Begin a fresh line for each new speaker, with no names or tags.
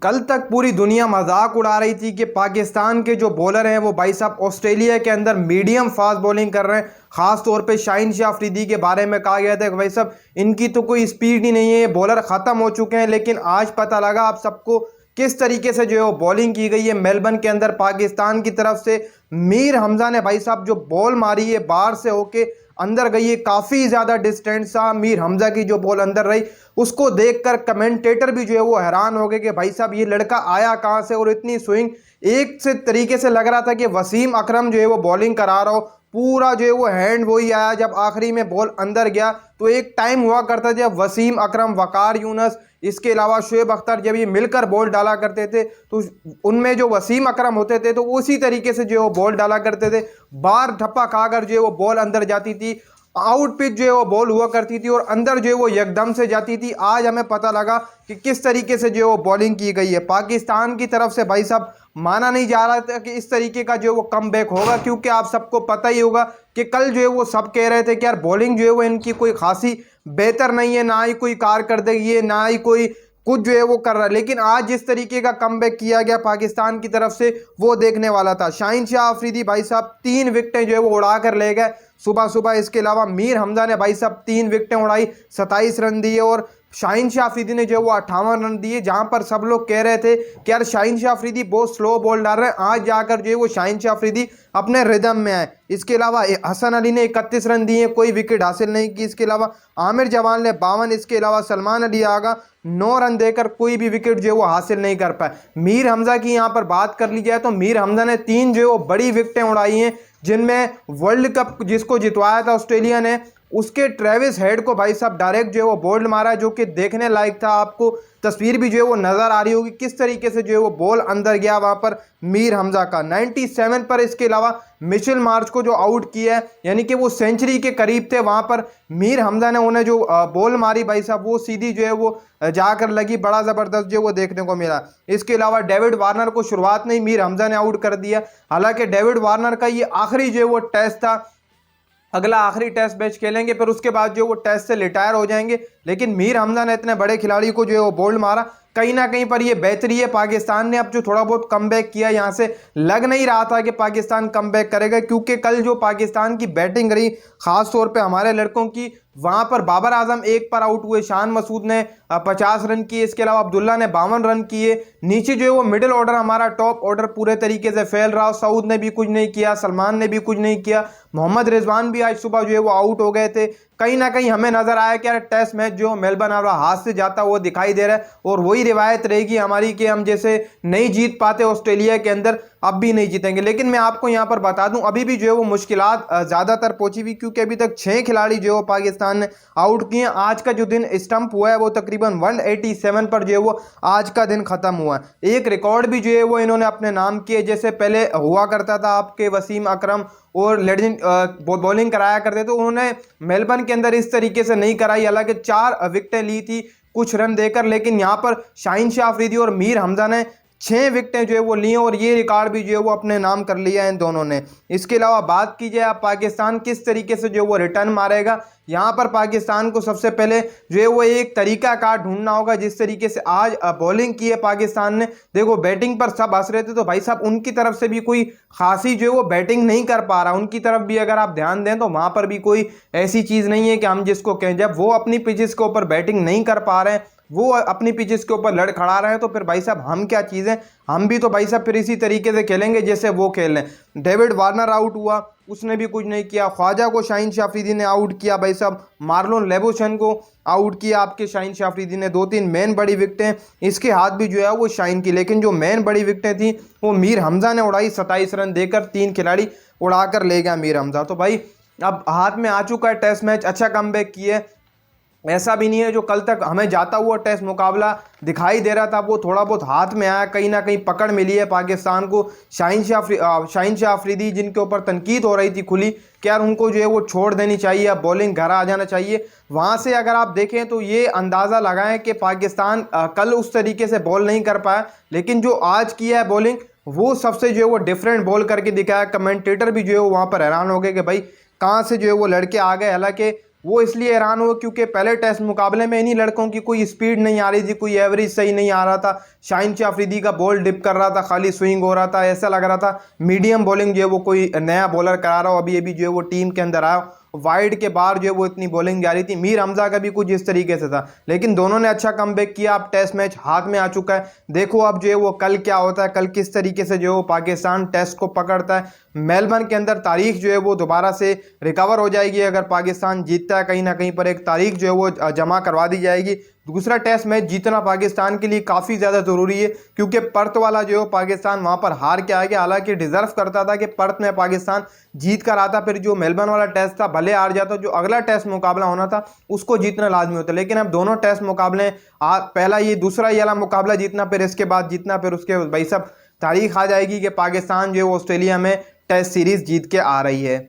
कल तक पूरी दुनिया मजाक उड़ा रही थी कि पाकिस्तान के जो बॉलर हैं वो भाई साहब ऑस्ट्रेलिया के अंदर मीडियम फास्ट बॉलिंग कर रहे हैं। खास तौर पे शाहीन शाह अफरीदी के बारे में कहा गया था कि भाई साहब इनकी तो कोई स्पीड ही नहीं है, ये बॉलर ख़त्म हो चुके हैं। लेकिन आज पता लगा आप सबको किस तरीके से जो है बॉलिंग की गई है मेलबर्न के अंदर पाकिस्तान की तरफ से। मीर हमजा ने भाई साहब जो बॉल मारी है बाहर से होके अंदर गई है, काफ़ी ज़्यादा डिस्टेंस था मीर हमजा की जो बॉल अंदर रही। उसको देखकर कमेंटेटर भी जो है वो हैरान हो गए कि भाई साहब ये लड़का आया कहाँ से, और इतनी स्विंग एक से तरीके से लग रहा था कि वसीम अकरम जो है वो बॉलिंग करा रहा हो। पूरा जो है वो हैंड वही आया जब आखिरी में बॉल अंदर गया। तो एक टाइम हुआ करता जब वसीम अकरम, वकार यूनुस, इसके अलावा शुएब अख्तर जब ये मिलकर बॉल डाला करते थे तो उनमें जो वसीम अकरम होते थे तो उसी तरीके से जो है वो बॉल डाला करते थे। बार ठप्पा खाकर जो है वो बॉल अंदर जाती थी, आउट पिच जो है वो बॉल हुआ करती थी और अंदर जो है वो एकदम से जाती थी। आज हमें पता लगा कि किस तरीके से जो है वो बॉलिंग की गई है पाकिस्तान की तरफ से। भाई साहब माना नहीं जा रहा था कि इस तरीके का जो है वो कमबैक होगा, क्योंकि आप सबको पता ही होगा कि कल जो है वो सब कह रहे थे कि यार बॉलिंग जो है वो इनकी कोई खासी बेहतर नहीं है, ना ही कोई कारकर्दगी है, ना ही कोई कुछ जो है वो कर रहा है। लेकिन आज जिस तरीके का कमबैक किया गया पाकिस्तान की तरफ से वो देखने वाला था। शाहीन शाह अफरीदी भाई साहब 3 विकेटें जो है वो उड़ा कर ले गए सुबह सुबह। इसके अलावा मीर हमजा ने भाई साहब 3 विकेटें उड़ाई, 27 रन दिए, और शाहीन शाह अफरीदी ने जो है वो 58 रन दिए। जहां पर सब लोग कह रहे थे कि यार शाहीन शाह अफरीदी बहुत स्लो बॉल डाल रहे हैं, आज जाकर जो है वो शाहीन शाह अफरीदी अपने रिदम में आए। इसके अलावा हसन अली ने 31 रन दिए, कोई विकेट हासिल नहीं की। इसके अलावा आमिर जवान ने 52, इसके अलावा सलमान अली आगा 9 रन देकर कोई भी विकेट जो है वो हासिल नहीं कर पाए। मीर हमजा की यहाँ पर बात कर ली जाए तो मीर हमजा ने 3 जो है वो बड़ी विकेटें उड़ाई हैं, जिनमें वर्ल्ड कप जिसको जितवाया था ऑस्ट्रेलिया ने, उसके ट्रेविस हेड को भाई साहब डायरेक्ट जो है वो बोल्ड मारा, जो कि देखने लायक था। आपको तस्वीर भी जो है वो नज़र आ रही होगी किस तरीके से जो है वो बॉल अंदर गया वहाँ पर मीर हमजा का 97 पर। इसके अलावा मिशेल मार्च को जो आउट किया है, यानी कि वो सेंचुरी के करीब थे, वहाँ पर मीर हमजा ने उन्हें जो बॉल मारी भाई साहब वो सीधी जो है वो जाकर लगी, बड़ा ज़बरदस्त जो वो देखने को मिला। इसके अलावा डेविड वार्नर को शुरुआत में ही मीर हमजा ने आउट कर दिया। हालांकि डेविड वार्नर का ये आखिरी जो है वो टेस्ट था, अगला आखिरी टेस्ट मैच खेलेंगे, फिर उसके बाद जो वो टेस्ट से रिटायर हो जाएंगे। लेकिन मीर हमजा ने इतने बड़े खिलाड़ी को जो है वो बोल्ड मारा, कहीं ना कहीं पर ये बेहतरी है। पाकिस्तान ने अब जो थोड़ा बहुत कमबैक किया, यहाँ से लग नहीं रहा था कि पाकिस्तान कमबैक करेगा, क्योंकि कल जो पाकिस्तान की बैटिंग रही खास तौर पे हमारे लड़कों की, वहां पर बाबर आजम 1 पर आउट हुए, शान मसूद ने 50 रन किए, इसके अलावा अब्दुल्ला ने 52 रन किए। नीचे जो है वो मिडिल ऑर्डर, हमारा टॉप ऑर्डर पूरे तरीके से फैल रहा। सऊद ने भी कुछ नहीं किया, सलमान ने भी कुछ नहीं किया, मोहम्मद रिजवान भी आज सुबह जो है वो आउट हो गए थे। कहीं ना कहीं हमें नजर आया कि यार टेस्ट मैच जो मेलबर्न अब हाथ से जाता हुआ दिखाई दे रहा है, और वही रिवायत रहेगी हमारी कि हम जैसे नहीं जीत पाते ऑस्ट्रेलिया के अंदर, अब भी नहीं जीतेंगे। लेकिन मैं आपको यहाँ पर बता दूं अभी भी जो है वो मुश्किलात ज़्यादातर पहुंची हुई, क्योंकि अभी तक 6 खिलाड़ी जो है पाकिस्तान ने आउट किए। आज का जो दिन स्टंप हुआ है वो तकरीबन 187 पर जो है वो आज का दिन खत्म हुआ है। एक रिकॉर्ड भी जो है वो इन्होंने अपने नाम किए, जैसे पहले हुआ करता था आपके वसीम अकरम और लेजेंड बॉलिंग कराया करते, तो उन्होंने मेलबर्न के अंदर इस तरीके से नहीं कराई। हालांकि 4 विकेटें ली थी कुछ रन देकर, लेकिन यहाँ पर शाहीन शाह अफरीदी और मीर हमजा ने 6 विकेटें जो है वो ली, और ये रिकॉर्ड भी जो है वो अपने नाम कर लिया है इन दोनों ने। इसके अलावा बात की जाए अब पाकिस्तान किस तरीके से जो वो रिटर्न मारेगा, यहाँ पर पाकिस्तान को सबसे पहले जो है वो एक तरीका कार ढूंढना होगा। जिस तरीके से आज बॉलिंग की है पाकिस्तान ने, देखो बैटिंग पर सब हंस रहे थे, तो भाई साहब उनकी तरफ से भी कोई खासी जो है वो बैटिंग नहीं कर पा रहा। उनकी तरफ भी अगर आप ध्यान दें तो वहाँ पर भी कोई ऐसी चीज़ नहीं है कि हम जिसको कहें, जब वो अपनी पिचेस के ऊपर बैटिंग नहीं कर पा रहे हैं, वो अपनी पिचेस के ऊपर लड़ खड़ा रहे हैं, तो फिर भाई साहब हम क्या चीज़ें, हम भी तो भाई साहब फिर इसी तरीके से खेलेंगे जैसे वो खेल रहे हैं। डेविड वार्नर आउट हुआ, उसने भी कुछ नहीं किया। ख्वाजा को शाहीन शाह अफरीदी ने आउट किया भाई साहब, मार्लोन लेबोशन को आउट किया आपके शाहीन शाह अफरीदी ने। 2-3 मेन बड़ी विकेटें इसके हाथ भी जो है वो शाहीन की, लेकिन जो मेन बड़ी विकेटें थी वो मीर हमजा ने उड़ाई। 27 रन देकर 3 खिलाड़ी उड़ाकर ले गया मीर हमजा। तो भाई अब हाथ में आ चुका है टेस्ट मैच, अच्छा कमबैक किए। ऐसा भी नहीं है जो कल तक हमें जाता हुआ टेस्ट मुकाबला दिखाई दे रहा था वो थोड़ा बहुत हाथ में आया, कहीं ना कहीं पकड़ मिली है पाकिस्तान को। शाहीन शाह अफरीदी जिनके ऊपर तनकीद हो रही थी खुली कि यार उनको जो है वो छोड़ देनी चाहिए, अब बॉलिंग घर आ जाना चाहिए, वहाँ से अगर आप देखें तो ये अंदाज़ा लगाएं कि पाकिस्तान कल उस तरीके से बॉल नहीं कर पाया, लेकिन जो आज किया है बॉलिंग वो सबसे जो है वो डिफरेंट बॉल करके दिखाया। कमेंटेटर भी जो है वो वहाँ पर हैरान हो गए कि भाई कहाँ से जो है वो लड़के आ गए। हालांकि वो इसलिए हैरान हुए क्योंकि पहले टेस्ट मुकाबले में इन्हीं लड़कों की कोई स्पीड नहीं आ रही थी, कोई एवरेज सही नहीं आ रहा था। शाहीन शाह अफरीदी का बॉल डिप कर रहा था, खाली स्विंग हो रहा था, ऐसा लग रहा था मीडियम बॉलिंग जो है वो कोई नया बॉलर करा रहा हो, अभी अभी जो है वो टीम के अंदर आया, वाइड के बाहर जो है वो इतनी बॉलिंग जा रही थी। मीर हमजा का भी कुछ इस तरीके से था, लेकिन दोनों ने अच्छा कमबैक किया। अब टेस्ट मैच हाथ में आ चुका है, देखो अब जो है वो कल क्या होता है, कल किस तरीके से जो है वो पाकिस्तान टेस्ट को पकड़ता है। मेलबर्न के अंदर तारीख जो है वो दोबारा से रिकवर हो जाएगी, अगर पाकिस्तान जीतता है कहीं ना कहीं पर एक तारीख जो है वो जमा करवा दी जाएगी। दूसरा टेस्ट मैच जीतना पाकिस्तान के लिए काफ़ी ज़्यादा ज़रूरी है, क्योंकि पर्थ वाला जो है पाकिस्तान वहाँ पर हार के आ गया। हालांकि डिज़र्व करता था कि पर्थ में पाकिस्तान जीत कर आता, फिर जो मेलबर्न वाला टेस्ट था भले हार जाता, जो अगला टेस्ट मुकाबला होना था उसको जीतना लाजमी होता। लेकिन अब दोनों टेस्ट मुकाबले, पहला ये दूसरा ये वाला मुकाबला जीतना, फिर इसके बाद जीतना, फिर उसके भाई साहब तारीख आ जाएगी कि पाकिस्तान जो है ऑस्ट्रेलिया में टेस्ट सीरीज़ जीत के आ रही है।